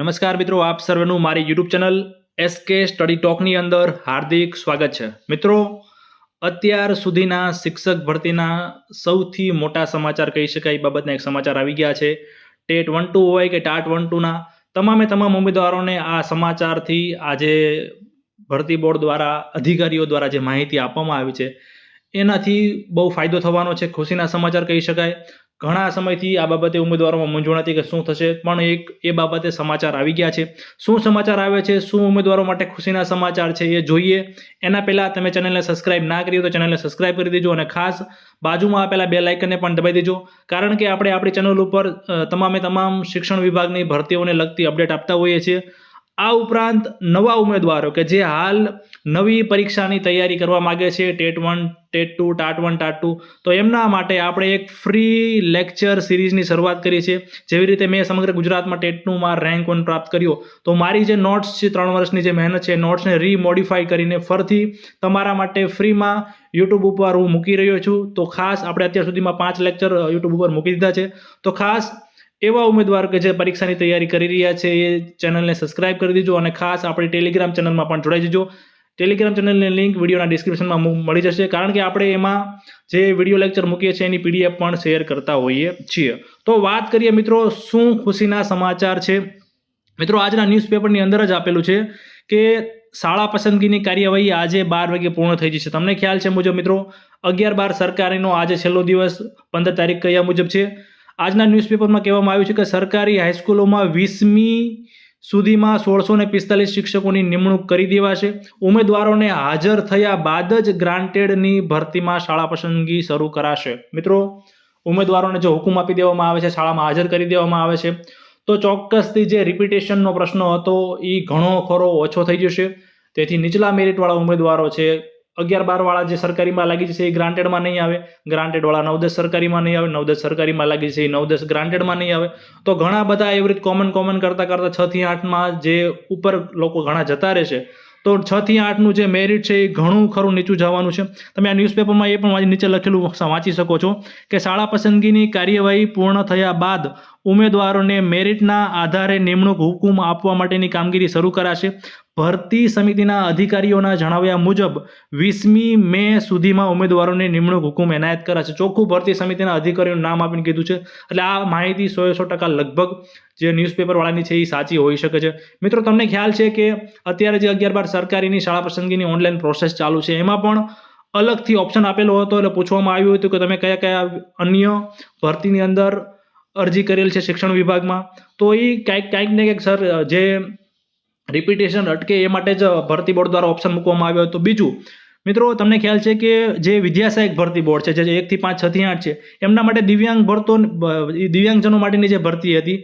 નમસ્કાર મિત્રો, આપ સર્વેનું મારી યુટ્યુબ ચેનલ એસકે સ્ટડી ટોકની અંદર હાર્દિક સ્વાગત છે। મિત્રો, અત્યાર સુધીના શિક્ષક ભરતીના સૌથી મોટા સમાચાર કહી શકાય, બાબતના એક સમાચાર આવી ગયા છે। ટેટ 1-2 હોય કે ટાટ 1-2ના તમામ ઉમેદવારોને આ સમાચારથી આજે ભરતી બોર્ડ દ્વારા અધિકારીઓ દ્વારા જે માહિતી આપવામાં આવી છે એનાથી બહુ ફાયદો થવાનો છે। ખુશીના સમાચાર કહી શકાય। ઘણા સમયથી આ બાબતે ઉમેદવારોમાં મૂંઝવણ હતી કે શું થશે, પણ એ બાબતે સમાચાર આવી ગયા છે। શું સમાચાર આવે છે, શું ઉમેદવારો માટે ખુશીના સમાચાર છે એ જોઈએ। એના પહેલાં તમે ચેનલને સબસ્ક્રાઇબ ના કરી તો ચેનલને સબસ્ક્રાઇબ કરી દેજો અને ખાસ બાજુમાં આપેલા બે લાઇકનને પણ દબાવી દેજો, કારણ કે આપણે આપણી ચેનલ ઉપર તમામ શિક્ષણ વિભાગની ભરતીઓને લગતી અપડેટ આપતા હોઈએ છીએ। આ ઉપરાંત નવા ઉમેદવારો કે જે હાલ નવી પરીક્ષાની તૈયારી કરવા માગે છે, ટેટ 1, ટેટ 2, ટાટ 1, ટાટ 2, તો એમના માટે આપણે એક ફ્રી લેક્ચર સિરીઝની શરૂઆત કરી છે। જેવી રીતે મેં સમગ્ર ગુજરાતમાં ટેટ 2માં રેન્ક 1 પ્રાપ્ત કર્યો, તો મારી જે નોટ્સ છે 3 વર્ષની જે મહેનત છે, નોટ્સને રીમોડિફાઈ કરીને ફરીથી તમારા માટે ફ્રીમાં યુટ્યુબ ઉપર હું મૂકી રહ્યો છું। તો ખાસ આપણે અત્યાર સુધીમાં 5 લેક્ચર યુટ્યુબ ઉપર મૂકી દીધા છે। તો ખાસ એવા ઉમેદવાર કે જે પરીક્ષાની તૈયારી કરી રહ્યા છે એ ચેનલને સબસ્ક્રાઇબ કરી દેજો અને ખાસ આપણી ટેલિગ્રામ ચેનલમાં પણ જોડાઈ જજો। ટેલિગ્રામ ચેનલની લિંક વિડીયોના ડિસ્ક્રિપ્શનમાં મળી જશે, કારણ કે આપણે એમાં જે વિડીયો લેક્ચર મૂકીએ છીએ એની પીડીએફ પણ શેર કરતા હોઈએ છીએ। તો વાત કરીએ મિત્રો, શું ખુશીના સમાચાર છે। મિત્રો, આજના ન્યૂઝપેપરની અંદર જ આપેલું છે કે શાળા પસંદગીની કાર્યવાહી આજે 12 વાગે પૂર્ણ થઈ જશે। તમને ખ્યાલ છે મુજબ મિત્રો 11-12 સરકારીનો આજે છેલ્લો દિવસ 15 તારીખ કયા મુજબ છે। આજના ન્યૂઝપેપરમાં કહેવામાં આવ્યું છે કે સરકારી હાઈસ્કૂલોમાં 20મી સુધીમાં 1645 શિક્ષકોની નિમણૂક કરી દેવાશે। ઉમેદવારોને હાજર થયા બાદ જ ગ્રાન્ટેડની ભરતીમાં શાળા પસંદગી શરૂ કરાશે। મિત્રો, ઉમેદવારોને જો હુકમ આપી દેવામાં આવે છે, શાળામાં હાજર કરી દેવામાં આવે છે, તો ચોક્કસથી જે રિપીટેશનનો પ્રશ્ન હતો એ ઘણો ખરો ઓછો થઈ જશે। તેથી નીચલા મેરિટવાળા ઉમેદવારો છે, 11-12 વાળા જે સરકારીમાં લાગી જશે એ ગ્રાન્ટેડમાં નહીં આવે, ગ્રાન્ટેડવાળા 9-10 સરકારીમાં નહીં આવે, 9-10 સરકારીમાં લાગી જશે એ 9-10 ગ્રાન્ટેડમાં નહીં આવે। તો ઘણા બધા એવી રીતે કોમન કરતાં 6 થી 8માં જે ઉપર લોકો ઘણા જતા રહેશે, તો 6 થી 8નું જે મેરિટ છે એ ઘણું ખરું નીચું જવાનું છે। તમે આ ન્યૂઝપેપરમાં એ પણ નીચે લખેલું વાંચી શકો છો કે શાળા પસંદગીની કાર્યવાહી પૂર્ણ થયા બાદ ઉમેદવારોને મેરિટના આધારે નિમણૂક હુકમ આપવા માટેની કામગીરી શરૂ કરાશે। ભરતી સમિતિના અધિકારીઓના જણાવ્યા મુજબ 20મી મે સુધીમાં ઉમેદવારોને નિમણૂક હુકમ એનાયત કરાશે। ચોખ્ખું ભરતી સમિતિના અધિકારીઓનું નામ આપીને કીધું છે, એટલે આ માહિતી 100% લગભગ જે ન્યૂઝપેપરવાળાની છે એ સાચી હોઈ શકે છે। મિત્રો, તમને ખ્યાલ છે કે અત્યારે જે 11-12 સરકારીની શાળા પસંદગીની ઓનલાઈન પ્રોસેસ ચાલુ છે, એમાં પણ અલગથી ઓપ્શન આપેલો હતો, એટલે પૂછવામાં આવ્યું હતું કે તમે કયા અન્ય ભરતીની અંદર અરજી કરેલ છે શિક્ષણ વિભાગમાં, તો એ કાંઈક ને કંઈક સર જે રિપીટેશન અટકે એ માટે જ ભરતી બોર્ડ દ્વારા ઓપ્શન મૂકવામાં આવ્યો હતો। બીજું મિત્રો, તમને ખ્યાલ છે કે જે વિદ્યાસહાયક ભરતી બોર્ડ છે, જે 1 થી 5, 6 થી 8 છે, એમના માટે દિવ્યાંગજનો માટેની જે ભરતી હતી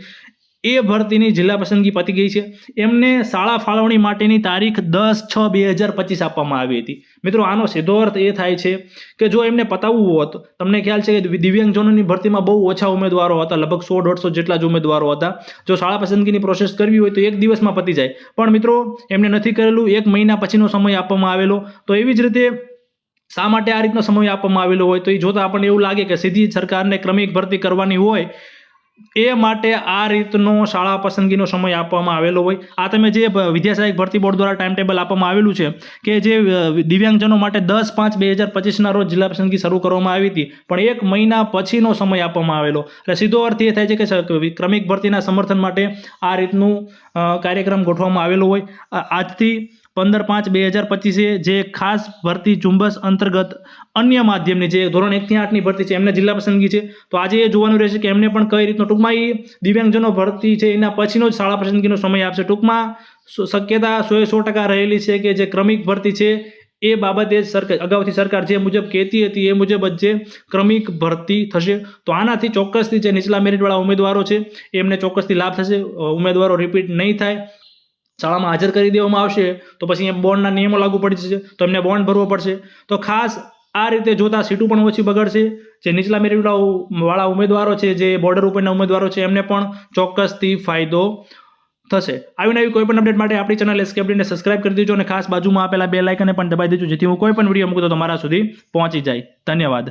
એ ભરતીની જિલ્લા પસંદગી પતી ગઈ છે। એમને શાળા ફાળવણી માટેની તારીખ 10/6/2025 આપવામાં આવી હતી। મિત્રો, આનો સીધો અર્થ એ થાય છે કે જો એમને પતાવવું હોત, તમને ખ્યાલ છે કે દિવ્યાંગજનોની ભરતીમાં બહુ ઓછા ઉમેદવારો હતા, લગભગ 100-150 જેટલા જ ઉમેદવારો હતા। જો શાળા પસંદગીની પ્રોસેસ કરવી હોય તો 1 દિવસમાં પતી જાય, પણ મિત્રો એમને નથી કરેલું, 1 મહિના પછીનો સમય આપવામાં આવેલો। તો એવી જ રીતે શા માટે આ રીતનો સમય આપવામાં આવેલો હોય, તો એ જોતા આપણને એવું લાગે કે સીધી સરકારને ક્રમિક ભરતી કરવાની હોય એ માટે આ રીતનો શાળા પસંદગીનો સમય આપવામાં આવેલો હોય। આ તમે જે વિદ્યાસહાયક ભરતી બોર્ડ દ્વારા ટાઈમ ટેબલ આપવામાં આવેલું છે કે જે દિવ્યાંગજનો માટે 10/5/2025ના રોજ જિલ્લા પસંદગી શરૂ કરવામાં આવી હતી, પણ 1 મહિના પછીનો સમય આપવામાં આવેલો। એટલે સીધો અર્થ એ થાય છે કે ક્રમિક ભરતીના સમર્થન માટે આ રીતનું કાર્યક્રમ ગોઠવવામાં આવેલો હોય। આજથી 15/5/2025 જે ખાસ ભરતી ઝુંબેશ અંતર્ગત અન્ય માધ્યમની જે ધોરણ 1 થી 8ની ભરતી છે એમને જિલ્લા પસંદગી છે, તો આજે એ જોવાનું રહેશે કે એમને પણ કઈ રીતનો, ટૂંકમાં એ દિવ્યાંગજનો ભરતી છે એના પછીનો જ શાળા પસંદગીનો સમય આપશે। ટૂંકમાં શક્યતા 100% રહેલી છે કે જે ક્રમિક ભરતી છે એ બાબતે અગાઉથી સરકાર જે મુજબ કહેતી હતી એ મુજબ જ જે ક્રમિક ભરતી થશે। તો આનાથી ચોક્કસથી જે નીચલા મેરિટવાળા ઉમેદવારો છે એમને ચોક્કસથી લાભ થશે। ઉમેદવારો રિપીટ નહીં થાય, શાળામાં હાજર કરી દેવામાં આવશે, તો પછી એમ બોન્ડના નિયમો લાગુ પડી જશે, તો એમને બોન્ડ ભરવો પડશે। તો ખાસ આ રીતે જોતા સીટું પણ ઓછી બગડશે। જે નીચલા મેરિટવાળા ઉમેદવારો છે, જે બોર્ડર ઉપરના ઉમેદવારો છે, એમને પણ ચોક્કસથી ફાયદો થશે। આવી કોઈ પણ અપડેટ માટે આપણી ચેનલ એસકે અપડેટને સબસ્ક્રાઇબ કરી દેજો અને ખાસ બાજુમાં આપેલા બે લાઇકનને પણ દબાવી દેજો, જેથી હું કોઈ પણ વિડીયો મૂકું તો તમારા સુધી પહોંચી જાય। ધન્યવાદ।